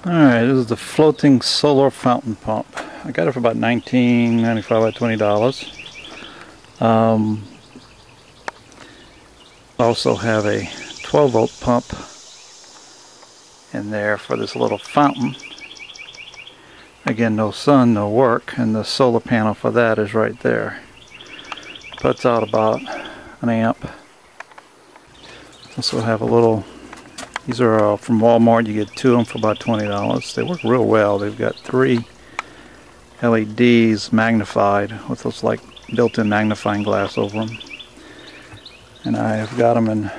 Alright, this is the floating solar fountain pump. I got it for about $19.95 by $20. Also have a 12-volt pump in there for this little fountain. Again, no sun, no work, and the solar panel for that is right there. Puts out about an amp. Also have a little, these are from Walmart. You get two of them for about $20. They work real well. They've got 3 LEDs magnified with those like built-in magnifying glass over them. And I have got them in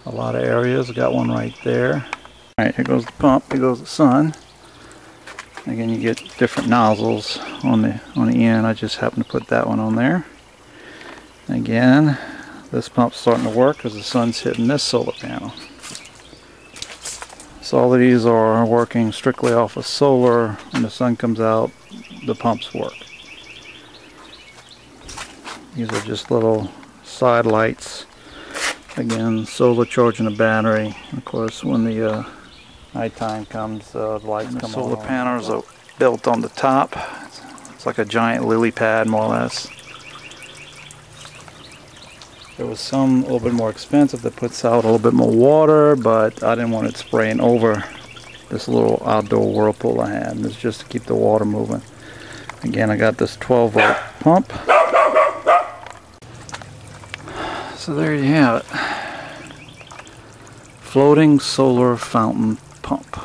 a lot of areas. Got one right there. Alright, here goes the pump. Here goes the sun. Again, you get different nozzles on the end. I just happen to put that one on there. Again, this pump's starting to work because the sun's hitting this solar panel. So all of these are working strictly off of solar. When the sun comes out, the pumps work. These are just little side lights. Again, solar charging the battery. Of course, when the nighttime comes, the lights come on. Solar panels are built on the top. It's like a giant lily pad, more or less. There was some a little bit more expensive that puts out a little bit more water, but I didn't want it spraying over this little outdoor whirlpool I had. It's just to keep the water moving. Again, I got this 12-volt pump. So there you have it. Floating solar fountain pump.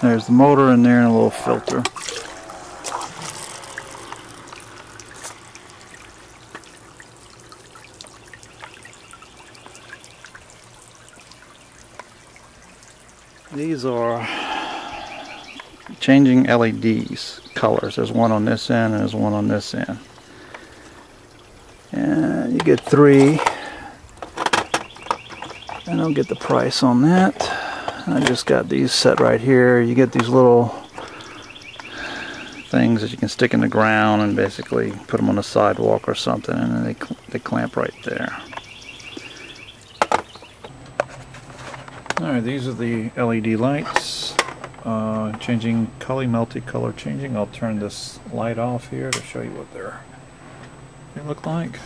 There's the motor in there and a little filter. These are changing LEDs, colors. There's one on this end and there's one on this end. And you get 3. And I'll get the price on that. I just got these set right here. You get these little things that you can stick in the ground and basically put them on the sidewalk or something, and then they clamp right there. Alright, these are the LED lights. Changing color, multi-color changing. I'll turn this light off here to show you what they look like.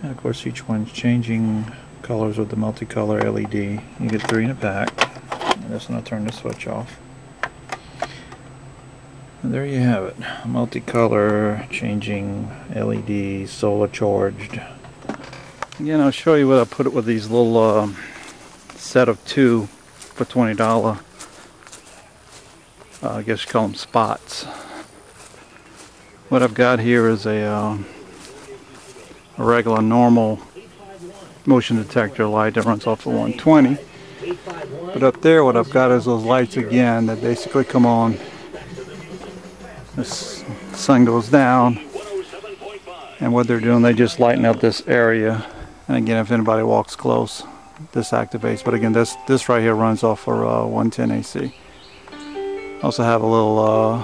And of course each one's changing colors with the multicolor LED. You get 3 in a pack. I'm just going to turn the switch off. And there you have it. Multicolor changing LED, solar charged. Again, I'll show you what I put it with these little set of 2 for $20. I guess you call them spots. What I've got here is a regular normal motion detector light that runs off of 120. But up there what I've got is those lights again that basically come on. The sun goes down, and what they're doing, they just lighten up this area. And again, if anybody walks close, this activates. But again, this right here runs off for 110 AC. Also have a little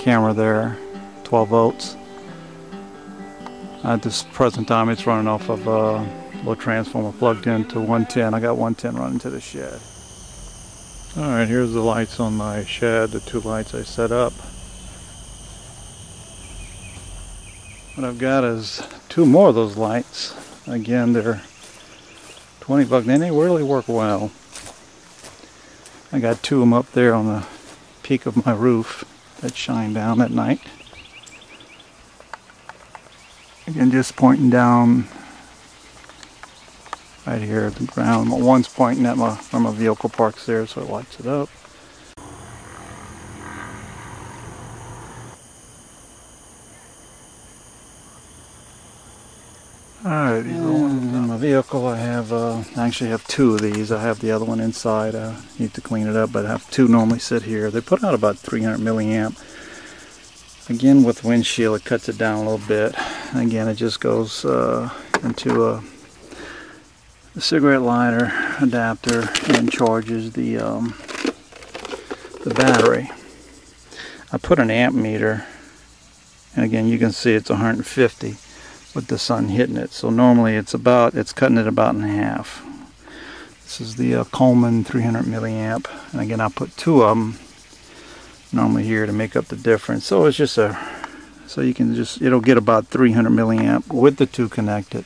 camera there, 12 volts. At this present time it's running off of a little transformer plugged into 110. I got 110 running to the shed. Alright, here's the lights on my shed, the 2 lights I set up. What I've got is 2 more of those lights. Again, they're 20 bucks and they really work well. I got 2 of them up there on the peak of my roof that shine down at night. Again, just pointing down right here at the ground. One's pointing at where my vehicle parks there, so it lights it up. Alright, in my vehicle I have, I actually have 2 of these. I have the other one inside. I need to clean it up, but I have 2 normally sit here. They put out about 300 milliamp. Again, with windshield, it cuts it down a little bit. Again, it just goes into a cigarette lighter adapter and charges the battery. I put an amp meter, and again you can see it's 150 with the sun hitting it. So normally it's cutting it about in half. This is the Coleman 300 milliamp, and again I put 2 of them normally here to make up the difference. So it's just so you can it'll get about 300 milliamp with the 2 connected.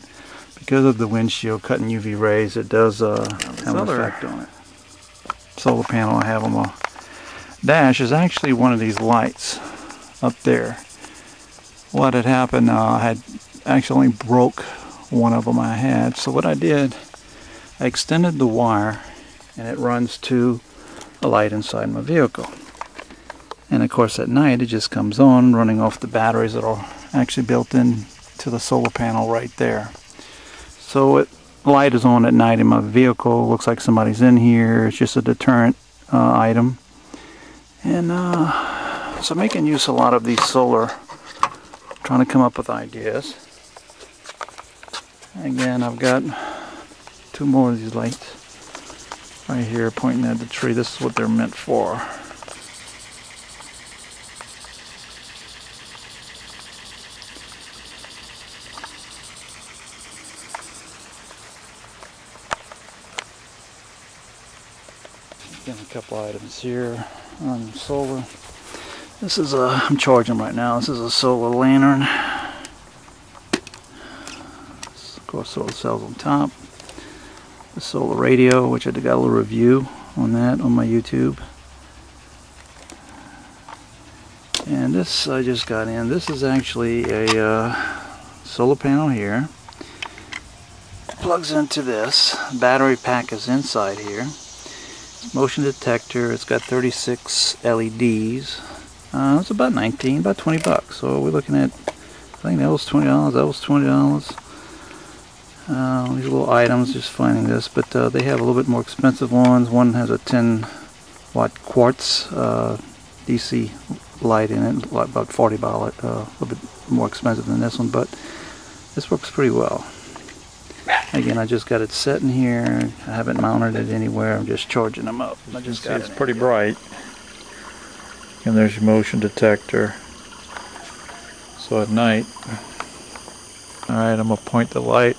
Because of the windshield cutting UV rays, it does have an effect on it. Solar panel I have on my dash is actually one of these lights up there. What had happened, I had actually broke one of them I had. So what I did, I extended the wire, and it runs to a light inside my vehicle. And of course at night it just comes on, running off the batteries that are actually built in to the solar panel right there. So light is on at night in my vehicle. Looks like somebody's in here. It's just a deterrent item. And so making use a lot of these solar, trying to come up with ideas. Again, I've got 2 more of these lights right here pointing at the tree. This is what they're meant for. Again, a couple items here on solar. This is I'm charging right now. This is a solar lantern. Of course, solar cells on top. The solar radio, which I got a little review on that on my YouTube. And this I just got in. This is actually a solar panel here. Plugs into this. Battery pack is inside here. Motion detector. It's got 36 LEDs. It's about 19, about 20 bucks. So we're looking at, I think that was $20, that was $20. These little items, just finding this, but they have a little bit more expensive ones. One has a 10-watt quartz DC light in it, about $40, a little bit more expensive than this one, but this works pretty well. Again, I just got it set in here. I haven't mounted it anywhere. I'm just charging them up. I just got it. It's pretty bright. And there's your motion detector. So at night, alright, I'm going to point the light.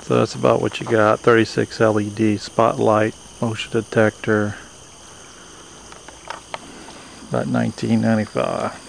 So that's about what you got. 36 LED spotlight, motion detector, about $19.95.